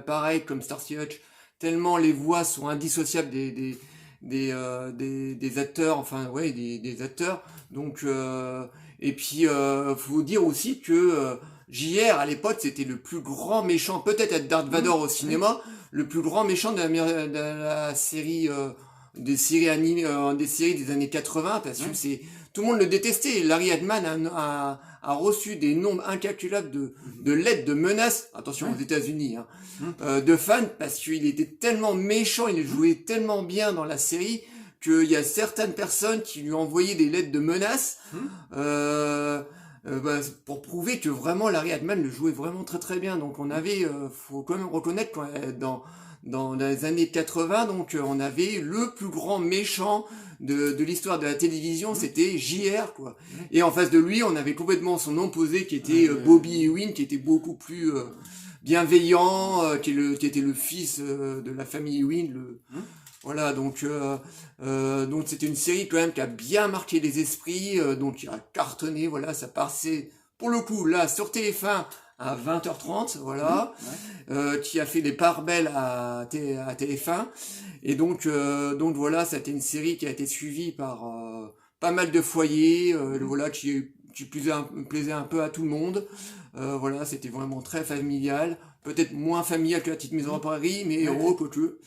pareil comme Starsky Hutch, tellement les voix sont indissociables des acteurs, des acteurs. Donc et puis faut dire aussi que JR à l'époque c'était le plus grand méchant, peut-être être Darth Vader au cinéma, le plus grand méchant de la série des séries animées, des séries des années 80, parce que tout le monde le détestait. Larry Hagman a reçu des nombres incalculables de lettres de menaces, attention aux États-Unis, de fans, parce qu'il était tellement méchant, il jouait tellement bien dans la série, qu'il y a certaines personnes qui lui envoyaient des lettres de menaces pour prouver que vraiment Larry Hagman le jouait vraiment très très bien. Donc on avait, faut quand même reconnaître que dans les années 80, donc on avait le plus grand méchant de l'histoire de la télévision, c'était JR, quoi. Et en face de lui, on avait complètement son opposé qui était Bobby Ewing, qui était beaucoup plus bienveillant, qui était le fils de la famille Ewing. Voilà, donc c'était une série quand même qui a bien marqué les esprits, donc qui a cartonné, voilà, ça passait pour le coup là sur TF1 à 20h30, voilà, qui a fait des parts belles à TF1, et donc voilà, c'était une série qui a été suivie par pas mal de foyers, voilà, qui plaisait un peu à tout le monde, voilà, c'était vraiment très familial, peut-être moins familial que La Petite Maison à Paris, mais quoique,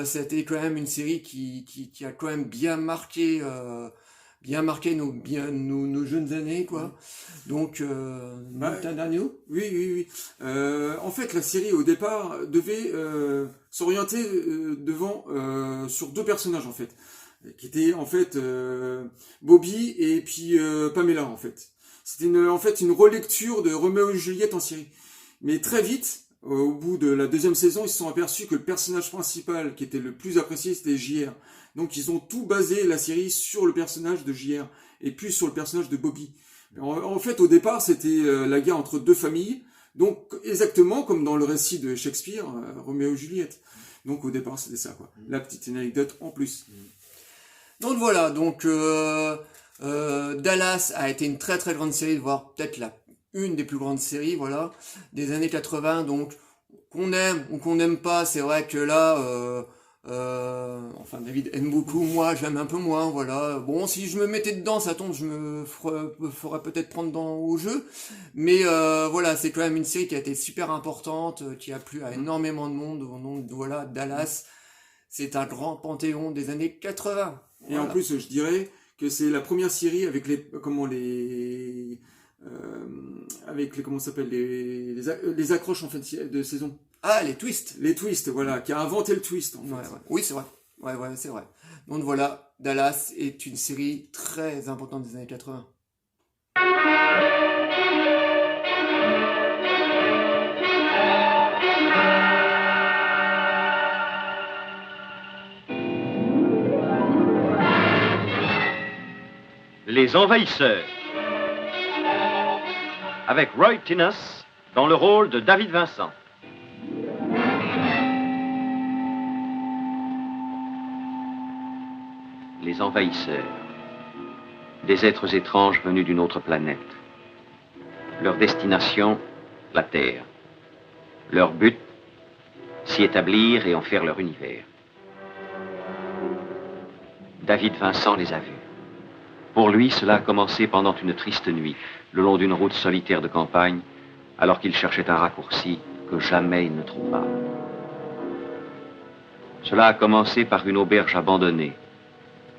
c'était quand même une série qui a quand même bien marqué nos jeunes années, quoi. Donc, t'as un dernier mot ? Oui. En fait, la série, au départ, devait s'orienter sur 2 personnages, en fait, qui étaient, en fait, Bobby et puis Pamela, en fait. C'était une relecture de Roméo et Juliette en série. Mais très vite, au bout de la deuxième saison, ils se sont aperçus que le personnage principal qui était le plus apprécié, c'était JR. Donc ils ont tout basé la série sur le personnage de JR et plus sur le personnage de Bobby. En fait, au départ, c'était la guerre entre deux familles, donc exactement comme dans le récit de Shakespeare, Roméo et Juliette. Donc au départ, c'était ça, quoi. La petite anecdote en plus. Donc voilà, donc Dallas a été une très très grande série, voire peut-être une des plus grandes séries, voilà, des années 80. Donc qu'on aime ou qu'on n'aime pas, c'est vrai que là, enfin David aime beaucoup, moi j'aime un peu moins, voilà. Bon, si je me mettais dedans, ça tombe, je me ferais peut-être prendre au jeu, mais voilà, c'est quand même une série qui a été super importante, qui a plu à énormément de monde. Donc voilà, Dallas, c'est un grand panthéon des années 80. Et voilà. En plus, je dirais que c'est la première série avec les accroches en fait de saison. Ah, les twists. Les twists, voilà, qui a inventé le twist, en fait. Ouais. Oui, c'est vrai. Ouais, c'est vrai. Donc voilà, Dallas est une série très importante des années 80. Les Envahisseurs, avec Roy Tinnus dans le rôle de David Vincent. Les Envahisseurs, des êtres étranges venus d'une autre planète. Leur destination, la Terre. Leur but, s'y établir et en faire leur univers. David Vincent les a vus. Pour lui, cela a commencé pendant une triste nuit, le long d'une route solitaire de campagne, alors qu'il cherchait un raccourci que jamais il ne trouva. Cela a commencé par une auberge abandonnée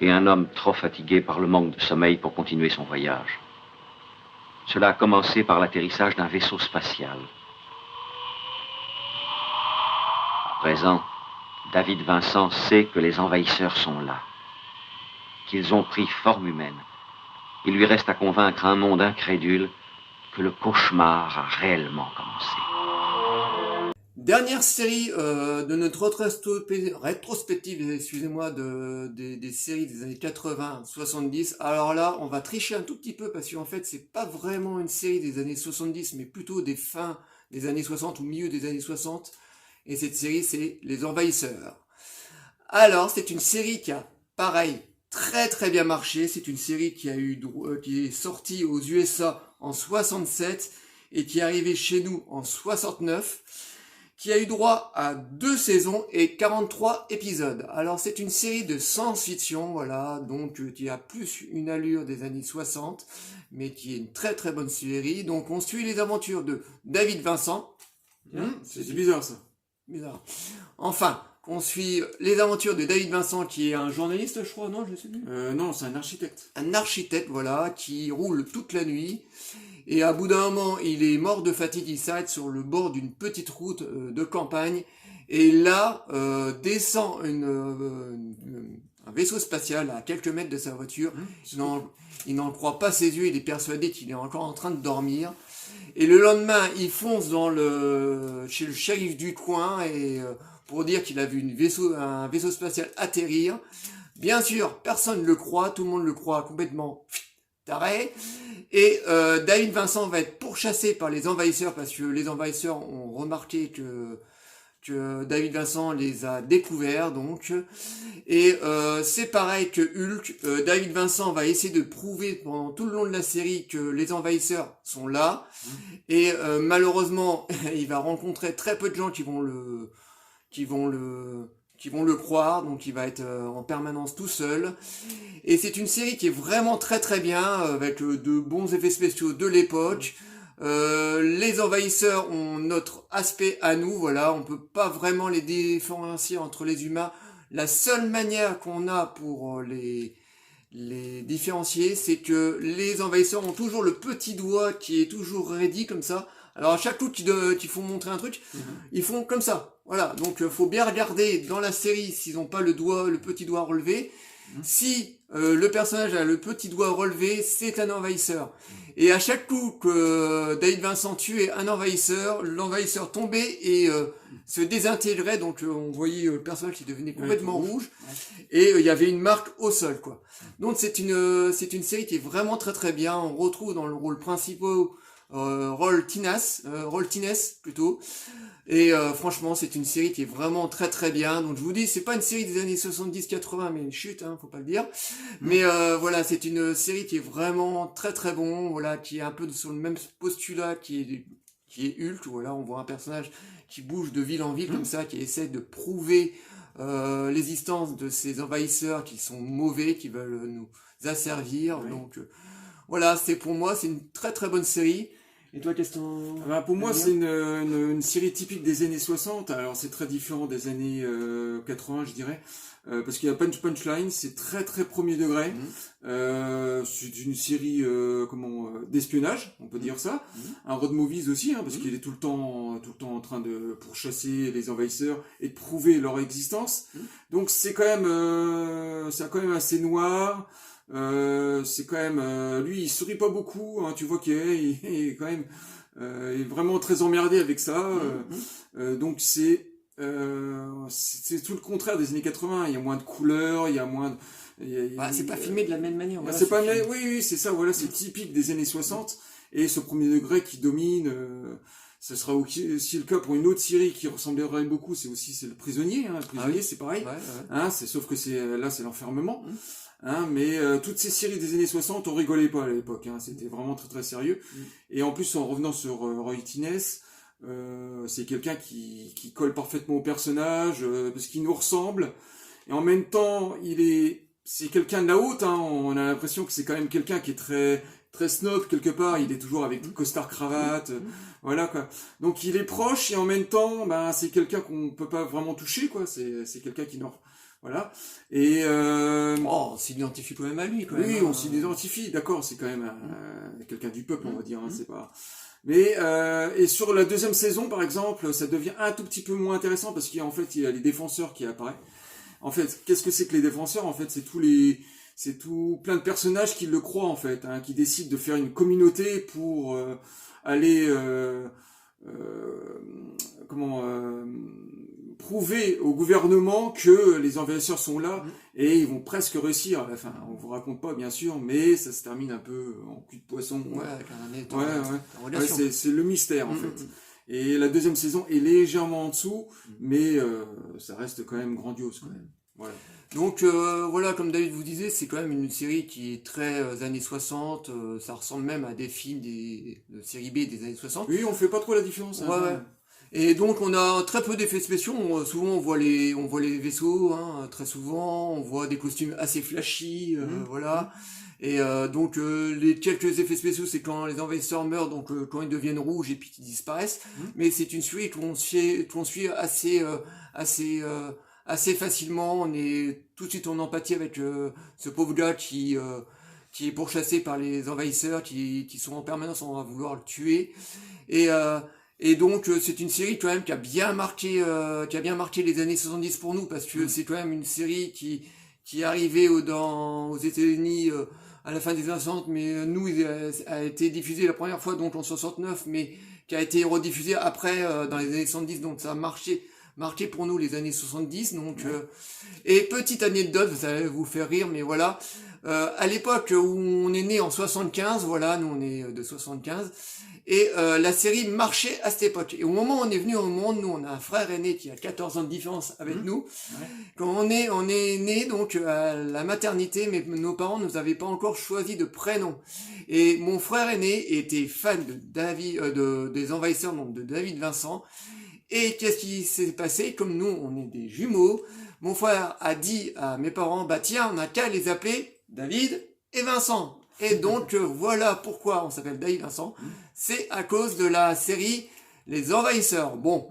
et un homme trop fatigué par le manque de sommeil pour continuer son voyage. Cela a commencé par l'atterrissage d'un vaisseau spatial. À présent, David Vincent sait que les envahisseurs sont là, qu'ils ont pris forme humaine. Il lui reste à convaincre un monde incrédule que le cauchemar a réellement commencé. Dernière série de notre rétrospective, excusez-moi, des séries des années 80-70. Alors là, on va tricher un tout petit peu parce qu'en fait, c'est pas vraiment une série des années 70, mais plutôt des fins des années 60 ou milieu des années 60. Et cette série, c'est Les Envahisseurs. Alors, c'est une série qui a, pareil, très très bien marché. C'est une série qui est sortie aux USA en 67 et qui est arrivée chez nous en 69. Qui a eu droit à 2 saisons et 43 épisodes. Alors c'est une série de science-fiction, voilà, donc qui a plus une allure des années 60, mais qui est une très très bonne série. Donc on suit les aventures de David Vincent. C'est bizarre ça. Bizarre. Enfin, on suit les aventures de David Vincent, qui est un journaliste, je crois, non, je sais plus. Non, c'est un architecte. Un architecte, voilà, qui roule toute la nuit. Et à bout d'un moment, il est mort de fatigue, il s'arrête sur le bord d'une petite route de campagne. Et là, descend un vaisseau spatial à quelques mètres de sa voiture. Il n'en croit pas ses yeux, il est persuadé qu'il est encore en train de dormir. Et le lendemain, il fonce chez le shérif du coin et pour dire qu'il a vu un vaisseau spatial atterrir. Bien sûr, personne ne le croit, tout le monde le croit complètement taré. Et David Vincent va être pourchassé par les envahisseurs parce que les envahisseurs ont remarqué que David Vincent les a découverts, donc. Et c'est pareil que Hulk. David Vincent va essayer de prouver pendant tout le long de la série que les envahisseurs sont là. Et malheureusement, il va rencontrer très peu de gens qui vont le croire, donc il va être en permanence tout seul. Et c'est une série qui est vraiment très très bien, avec de bons effets spéciaux de l'époque. Les envahisseurs ont notre aspect à nous, voilà, on peut pas vraiment les différencier entre les humains. La seule manière qu'on a pour les différencier, c'est que les envahisseurs ont toujours le petit doigt qui est toujours ready comme ça. Alors à chaque coup qu'ils font montrer un truc, ils font comme ça. Voilà, donc faut bien regarder dans la série s'ils n'ont pas le petit doigt relevé. Si le personnage a le petit doigt relevé, c'est un envahisseur. Et à chaque coup que David Vincent tuait un envahisseur, l'envahisseur tombait et se désintégrait, donc on voyait le personnage qui devenait complètement rouge, et il y avait une marque au sol, quoi. Donc c'est une série qui est vraiment très très bien. On retrouve dans le rôle principal Roll Tines plutôt. Et franchement, c'est une série qui est vraiment très très bien. Donc je vous dis, c'est pas une série des années 70-80, mais chut, hein, faut pas le dire. Mais voilà, c'est une série qui est vraiment très très bon, voilà, qui est un peu sur le même postulat qui est Hulk. Voilà, on voit un personnage qui bouge de ville en ville comme ça, qui essaie de prouver l'existence de ces envahisseurs qui sont mauvais, qui veulent nous asservir. Donc voilà, pour moi, c'est une très très bonne série. Et toi, qu'est-ce que t'en... Pour moi, c'est une série typique des années 60. Alors, c'est très différent des années 80, je dirais. Parce qu'il y a Punchline, c'est très très premier degré. C'est une série d'espionnage, on peut dire ça. Un road movies aussi, hein, parce qu'il est tout le temps en train de pourchasser les envahisseurs et de prouver leur existence. Donc c'est quand même assez noir. C'est quand même lui, il sourit pas beaucoup, hein, tu vois qu'il est quand même il est vraiment très emmerdé avec ça. Donc c'est tout le contraire des années 80. Il y a moins de couleurs, il y a moins de... c'est pas filmé de la même manière. Voilà, oui, c'est ça. Voilà, c'est typique des années 60. Et ce premier degré qui domine. Ce sera aussi le cas pour une autre série qui ressemblerait beaucoup. C'est le Prisonnier. Hein. Le Prisonnier, c'est pareil. Hein, sauf que c'est l'enfermement. Hein, mais toutes ces séries des années 60, on rigolait pas à l'époque. Hein, c'était vraiment très très sérieux. Et en plus, en revenant sur Roy Tines, c'est quelqu'un qui colle parfaitement au personnage parce qu'il nous ressemble. Et en même temps, c'est quelqu'un de la haute. Hein, on a l'impression que c'est quand même quelqu'un qui est très très snob quelque part. Il est toujours avec costard cravate. Voilà quoi. Donc il est proche et en même temps, c'est quelqu'un qu'on peut pas vraiment toucher quoi. C'est quelqu'un qui nous... Voilà. Et on s'identifie quand même à lui. Oui, on s'identifie. D'accord, c'est quand même quelqu'un du peuple, on va dire. Hein, c'est pas. Mais et sur la deuxième saison, par exemple, ça devient un tout petit peu moins intéressant parce qu'en fait, il y a les défenseurs qui apparaissent. En fait, qu'est-ce que c'est que les défenseurs? En fait, c'est tout plein de personnages qui le croient en fait, hein, qui décident de faire une communauté pour aller prouver au gouvernement que les envahisseurs sont là et ils vont presque réussir à la fin. On vous raconte pas bien sûr, mais ça se termine un peu en cul de poisson. C'est le mystère en fait. Et la deuxième saison est légèrement en dessous, mais ça reste quand même grandiose quand même. Voilà. Donc voilà, comme David vous disait, c'est quand même une série qui est très années 60, ça ressemble même à des films de série B des années 60. Oui, on fait pas trop la différence. Ouais. Et donc on a très peu d'effets spéciaux, souvent on voit les vaisseaux, hein, très souvent, on voit des costumes assez flashy, voilà. Et donc les quelques effets spéciaux, c'est quand les envahisseurs meurent, donc quand ils deviennent rouges et puis qu'ils disparaissent. Mais c'est une série qu'on suit assez facilement. On est tout de suite en empathie avec ce pauvre gars qui est pourchassé par les envahisseurs, qui sont en permanence à vouloir le tuer. Et donc c'est une série quand même qui a bien marqué les années 70 pour nous, parce que c'est quand même une série qui est arrivée aux États-Unis à la fin des années 60, mais nous il a été diffusé la première fois donc en 69, mais qui a été rediffusé après dans les années 70, donc ça a marqué pour nous les années 70. Donc et petite anecdote, ça va vous faire rire, mais voilà, à l'époque où on est né en 75, voilà, nous on est de 75. Et la série marchait à cette époque. Et au moment où on est venu au monde, nous, on a un frère aîné qui a 14 ans de différence avec nous. Quand on est né donc à la maternité, mais nos parents nous avaient pas encore choisi de prénom. Et mon frère aîné était fan de des envahisseurs, donc de David Vincent. Et qu'est-ce qui s'est passé? Comme nous, on est des jumeaux, mon frère a dit à mes parents, tiens, on n'a qu'à les appeler David et Vincent. Et donc voilà pourquoi on s'appelle David Vincent, c'est à cause de la série Les Envahisseurs. Bon,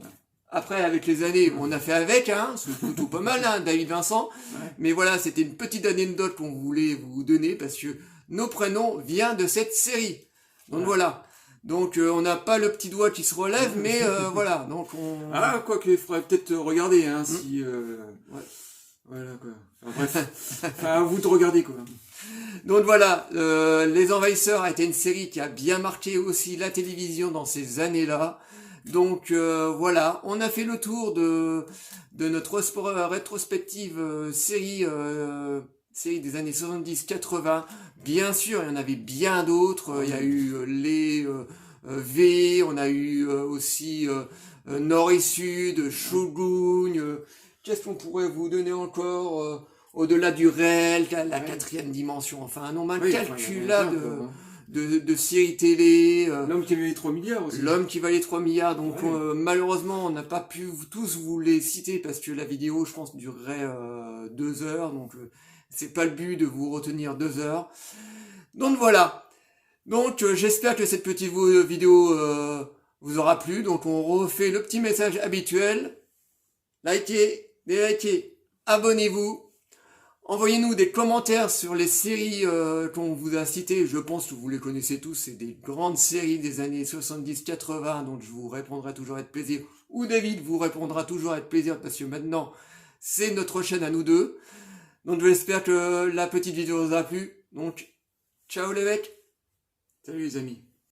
après avec les années on a fait avec, hein, c'est plutôt pas mal, hein, David Vincent, mais voilà, c'était une petite anecdote qu'on voulait vous donner parce que nos prénoms viennent de cette série. Donc voilà. Donc on n'a pas le petit doigt qui se relève, mais voilà. Donc Ah, quoi qu'il faudrait peut-être regarder, hein, si... Voilà quoi. Enfin, bref, à vous de regarder quoi. Donc voilà, Les Envahisseurs a été une série qui a bien marqué aussi la télévision dans ces années-là. Donc voilà, on a fait le tour de notre rétrospective série des années 70-80. Bien sûr, il y en avait bien d'autres. Il y a eu les V, on a eu aussi Nord et Sud, Shogun. Qu'est-ce qu'on pourrait vous donner encore au-delà du réel, la quatrième dimension, enfin un nombre incalculable de séries télé. L'homme qui valait 3 milliards aussi. L'homme qui valait 3 milliards, donc malheureusement on n'a pas pu tous vous les citer parce que la vidéo je pense durerait 2 heures, donc c'est pas le but de vous retenir 2 heures. Donc voilà, donc j'espère que cette petite vidéo vous aura plu, donc on refait le petit message habituel, likez, délikez, abonnez-vous. Envoyez-nous des commentaires sur les séries qu'on vous a citées. Je pense que vous les connaissez tous. C'est des grandes séries des années 70-80. Donc je vous répondrai toujours avec plaisir. Ou David vous répondra toujours avec plaisir parce que maintenant, c'est notre chaîne à nous deux. Donc j'espère que la petite vidéo vous a plu. Donc, ciao les mecs. Salut les amis.